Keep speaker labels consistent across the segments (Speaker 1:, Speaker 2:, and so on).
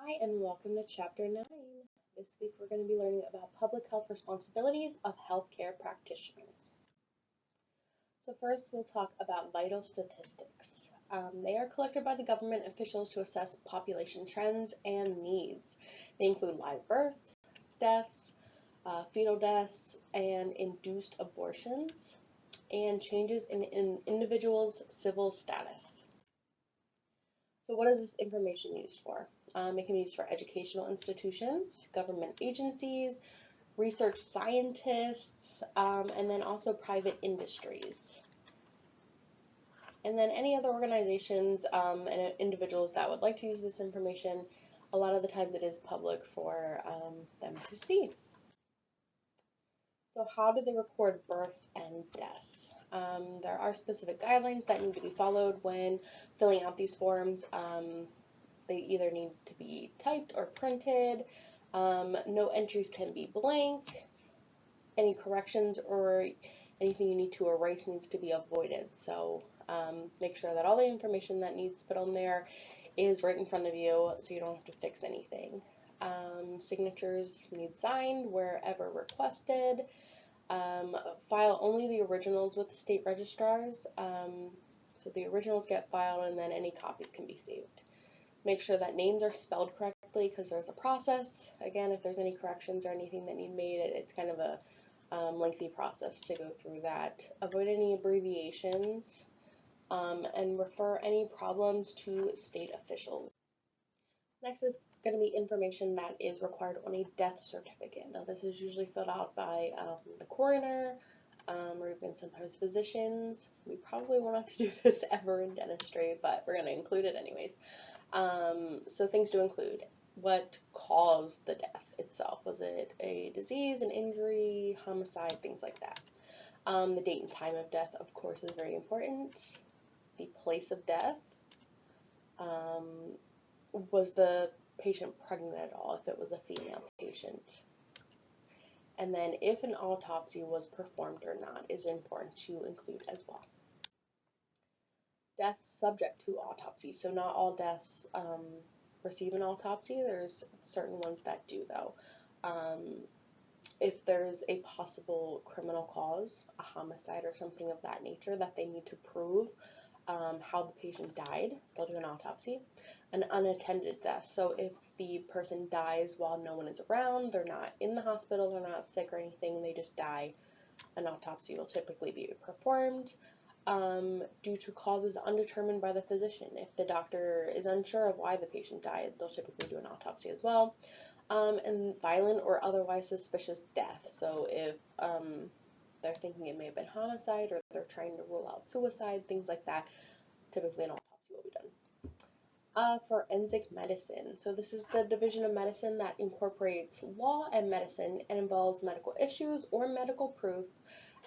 Speaker 1: Hi, and welcome to Chapter 9. This week we're going to be learning about public health responsibilities of healthcare practitioners. So first we'll talk about vital statistics. They are collected by the government officials to assess population trends and needs. They include live births, deaths, fetal deaths, and induced abortions, and changes in individuals' civil status. So what is this information used for? It can be used for educational institutions, government agencies, research scientists, and then also private industries. And then any other organizations and individuals that would like to use this information, a lot of the times it is public for them to see. So how do they record births and deaths? There are specific guidelines that need to be followed when filling out these forms. They either need to be typed or printed. No entries can be blank. Any corrections or anything you need to erase needs to be avoided. So make sure that all the information that needs put on there is right in front of you so you don't have to fix anything. Signatures need signed wherever requested. File only the originals with the state registrars. So the originals get filed and then any copies can be saved. Make sure that names are spelled correctly because there's a process. Again, if there's any corrections or anything that need made, it's kind of a lengthy process to go through that. Avoid any abbreviations and refer any problems to state officials. Next is going to be information that is required on a death certificate. Now this is usually filled out by the coroner or even sometimes physicians. We probably won't have to do this ever in dentistry, but we're going to include it anyways. So things to include: what caused the death itself? Was it a disease, an injury, homicide, things like that? The date and time of death, of course, is very important. The place of death. Was the patient pregnant at all, if it was a female patient? And then if an autopsy was performed or not is important to include as well. Deaths subject to autopsy. So not all deaths receive an autopsy. There's certain ones that do, though. If there's a possible criminal cause, a homicide or something of that nature that they need to prove how the patient died, they'll do an autopsy. An unattended death. So if the person dies while no one is around, they're not in the hospital, they're not sick or anything, they just die, an autopsy will typically be performed. Due to causes undetermined by the physician. If the doctor is unsure of why the patient died, they'll typically do an autopsy as well. And violent or otherwise suspicious death. So if they're thinking it may have been homicide or they're trying to rule out suicide, things like that, typically an autopsy will be done. Forensic medicine. So this is the division of medicine that incorporates law and medicine and involves medical issues or medical proof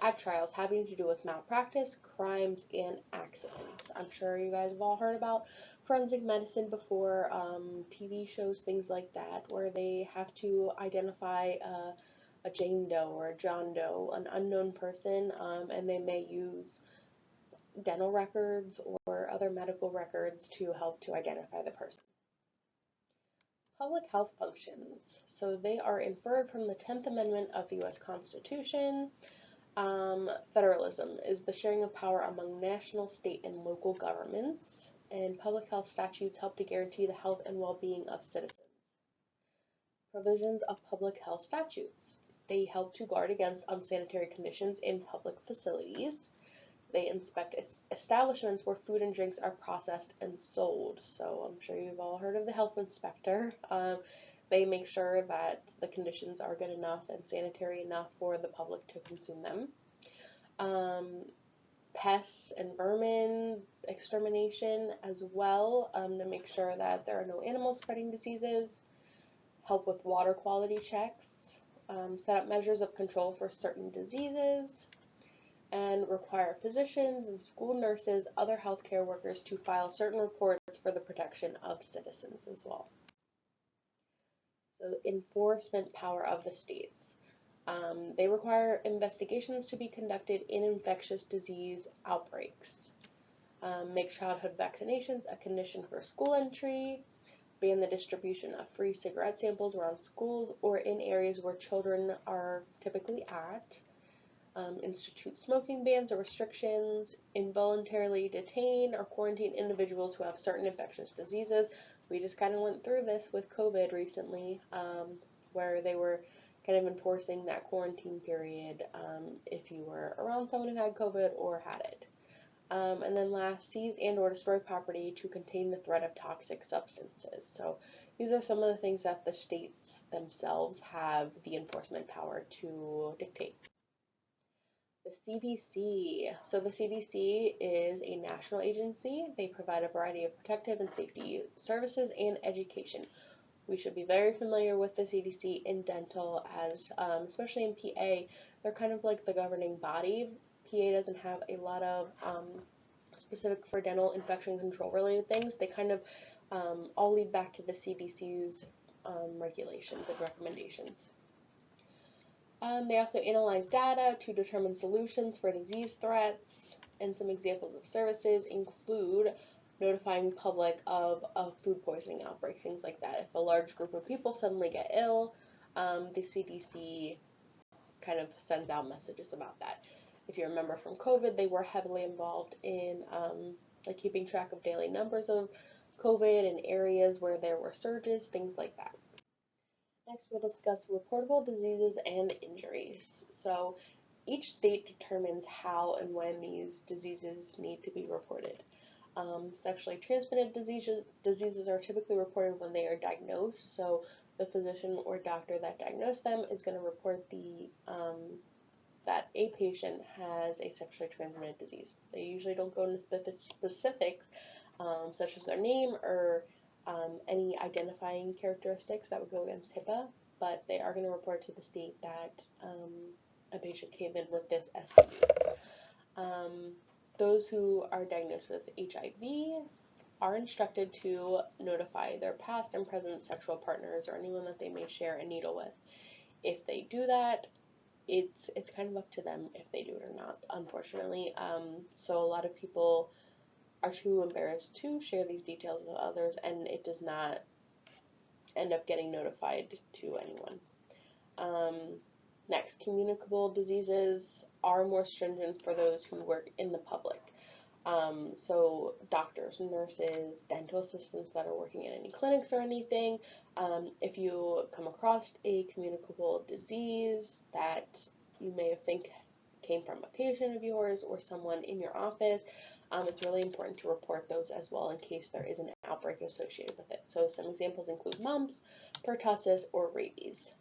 Speaker 1: at trials having to do with malpractice, crimes, and accidents. I'm sure you guys have all heard about forensic medicine before, TV shows, things like that, where they have to identify a Jane Doe or a John Doe, an unknown person, and they may use dental records or other medical records to help to identify the person. Public health functions. So they are inferred from the 10th Amendment of the U.S. Constitution. Federalism is the sharing of power among national, state, and local governments, and public health statutes help to guarantee the health and well-being of citizens. Provisions of public health statutes. They help to guard against unsanitary conditions in public facilities. They inspect establishments where food and drinks are processed and sold. So I'm sure you've all heard of the health inspector. They make sure that the conditions are good enough and sanitary enough for the public to consume them. Pests and vermin extermination as well, to make sure that there are no animals spreading diseases. Help with water quality checks. Set up measures of control for certain diseases. And require physicians and school nurses, other healthcare workers to file certain reports for the protection of citizens as well. So enforcement power of the states. They require investigations to be conducted in infectious disease outbreaks. Make childhood vaccinations a condition for school entry. ban the distribution of free cigarette samples around schools or in areas where children are typically at, institute smoking bans or restrictions, involuntarily detain or quarantine individuals who have certain infectious diseases. We just kind of went through this with COVID recently, where they were kind of enforcing that quarantine period if you were around someone who had COVID or had it. And then last, seize and or destroy property to contain the threat of toxic substances. So these are some of the things that the states themselves have the enforcement power to dictate. The CDC. So the CDC is a national agency. They provide a variety of protective and safety services and education. We should be very familiar with the CDC in dental, as especially in PA, they're kind of like the governing body. PA doesn't have a lot of specific for dental infection control related things. They kind of all lead back to the CDC's regulations and recommendations. They also analyze data to determine solutions for disease threats, and some examples of services include notifying public of a food poisoning outbreak, things like that. If a large group of people suddenly get ill, the CDC kind of sends out messages about that. If you remember from COVID, they were heavily involved in like keeping track of daily numbers of COVID in areas where there were surges, things like that. Next, we'll discuss reportable diseases and injuries. So each state determines how and when these diseases need to be reported. Sexually transmitted diseases are typically reported when they are diagnosed. So the physician or doctor that diagnosed them is going to report that a patient has a sexually transmitted disease. They usually don't go into specifics, such as their name or any identifying characteristics that would go against HIPAA, but they are going to report to the state that a patient came in with this STD. Those who are diagnosed with HIV are instructed to notify their past and present sexual partners or anyone that they may share a needle with. If they do that, it's kind of up to them if they do it or not, unfortunately. So a lot of people are too embarrassed to share these details with others, and it does not end up getting notified to anyone. Next, communicable diseases are more stringent for those who work in the public. So doctors, nurses, dental assistants that are working in any clinics or anything, if you come across a communicable disease that you may think came from a patient of yours or someone in your office, it's really important to report those as well in case there is an outbreak associated with it. So some examples include mumps, pertussis, or rabies.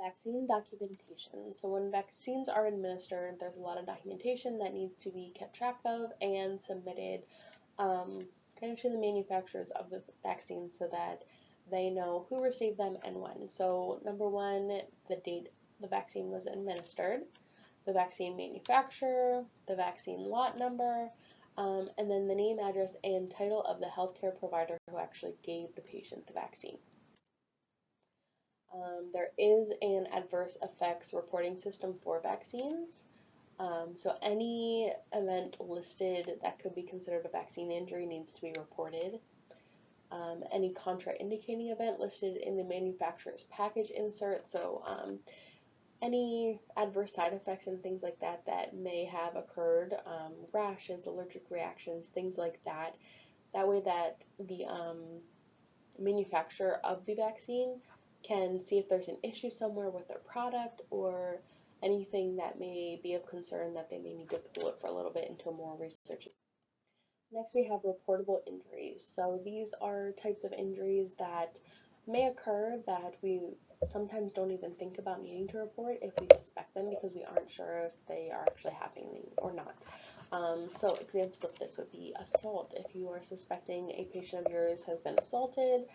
Speaker 1: Vaccine documentation. So when vaccines are administered, there's a lot of documentation that needs to be kept track of and submitted kind of to the manufacturers of the vaccine so that they know who received them and when. So number one, the date the vaccine was administered, the vaccine manufacturer, the vaccine lot number, and then the name, address, and title of the healthcare provider who actually gave the patient the vaccine. There is an adverse effects reporting system for vaccines. So any event listed that could be considered a vaccine injury needs to be reported. Any contraindicating event listed in the manufacturer's package insert, so any adverse side effects and things like that that may have occurred, rashes, allergic reactions, things like that. That way that the manufacturer of the vaccine can see if there's an issue somewhere with their product or anything that may be of concern that they may need to pull it for a little bit until more research. Next, we have reportable injuries. So these are types of injuries that may occur that we sometimes don't even think about needing to report if we suspect them because we aren't sure if they are actually happening or not. So examples of this would be assault. If you are suspecting a patient of yours has been assaulted,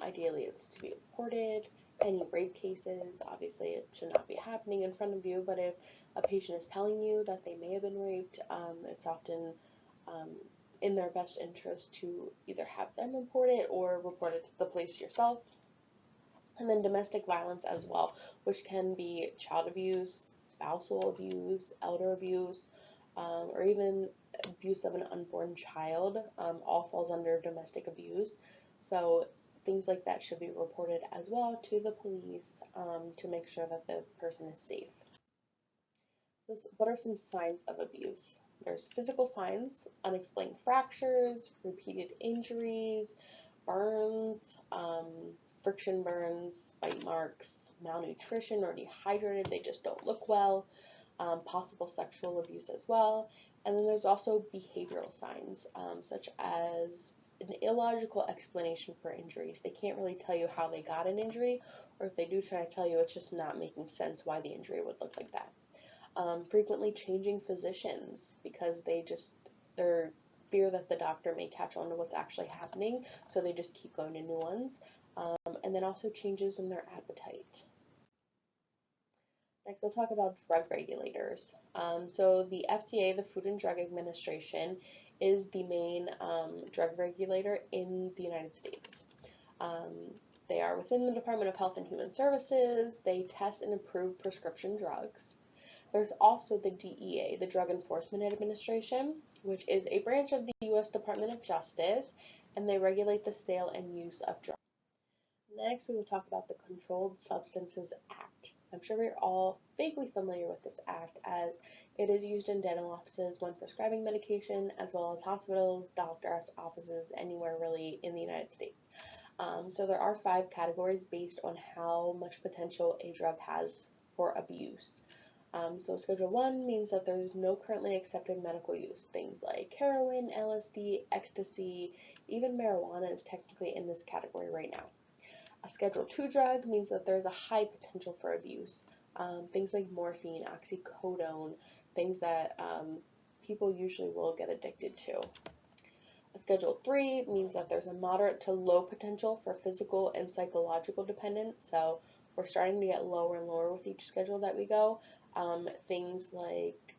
Speaker 1: ideally it's to be reported. Any rape cases, obviously it should not be happening in front of you, but if a patient is telling you that they may have been raped, it's often in their best interest to either have them report it or report it to the police yourself. And then domestic violence as well, which can be child abuse, spousal abuse, elder abuse, or even abuse of an unborn child, all falls under domestic abuse. So things like that should be reported as well to the police to make sure that the person is safe. So what are some signs of abuse? There's physical signs, unexplained fractures, repeated injuries, burns, friction burns, bite marks, malnutrition or dehydrated, they just don't look well, possible sexual abuse as well. And then there's also behavioral signs, such as an illogical explanation for injuries. They can't really tell you how they got an injury, or if they do try to tell you, it's just not making sense why the injury would look like that. Frequently changing physicians because they're fear that the doctor may catch on to what's actually happening, so they just keep going to new ones. And then also changes in their appetite. Next, we'll talk about drug regulators. So the FDA, the Food and Drug Administration, is the main drug regulator in the United States. They are within the Department of Health and Human Services. They test and approve prescription drugs. There's also the DEA, the Drug Enforcement Administration, which is a branch of the U.S. Department of Justice, and they regulate the sale and use of drugs. Next, we will talk about the Controlled Substances Act. I'm sure we're all vaguely familiar with this act as it is used in dental offices when prescribing medication, as well as hospitals, doctor's offices, anywhere really in the United States. So there are 5 categories based on how much potential a drug has for abuse. So Schedule 1 means that there's no currently accepted medical use. Things like heroin, LSD, ecstasy, even marijuana is technically in this category right now. A Schedule 2 drug means that there's a high potential for abuse. Things like morphine, oxycodone, things that people usually will get addicted to. A Schedule 3 means that there's a moderate to low potential for physical and psychological dependence. So we're starting to get lower and lower with each schedule that we go. Things like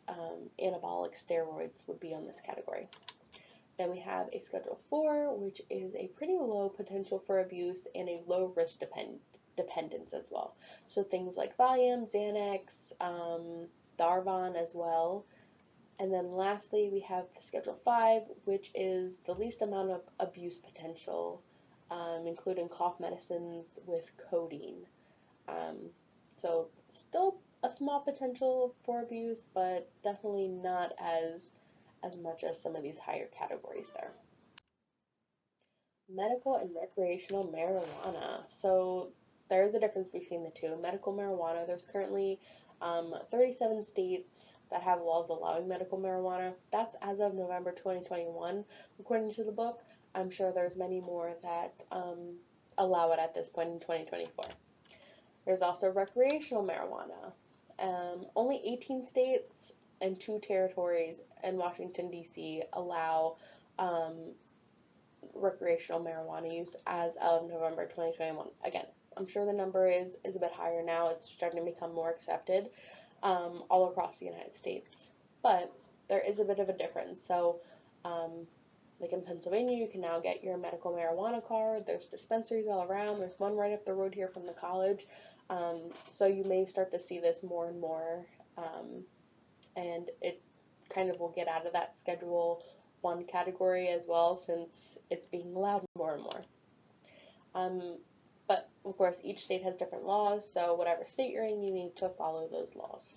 Speaker 1: anabolic steroids would be on this category. Then we have a Schedule 4, which is a pretty low potential for abuse and a low risk dependence as well. So things like Valium, Xanax, Darvon as well. And then lastly, we have the Schedule 5, which is the least amount of abuse potential, including cough medicines with codeine. So still a small potential for abuse, but definitely not as much as some of these higher categories there. Medical and recreational marijuana. So there is a difference between the two. Medical marijuana, there's currently 37 states that have laws allowing medical marijuana. That's as of November 2021, according to the book. I'm sure there's many more that allow it at this point in 2024. There's also recreational marijuana. Only 18 states and 2 territories and Washington, D.C. allow recreational marijuana use as of November 2021. Again, I'm sure the number is a bit higher now. It's starting to become more accepted all across the United States. But there is a bit of a difference. So, like in Pennsylvania, you can now get your medical marijuana card. There's dispensaries all around. There's one right up the road here from the college. So you may start to see this more and more, and it kind of will get out of that Schedule 1 category as well, since it's being allowed more and more. But of course, each state has different laws, so whatever state you're in, you need to follow those laws.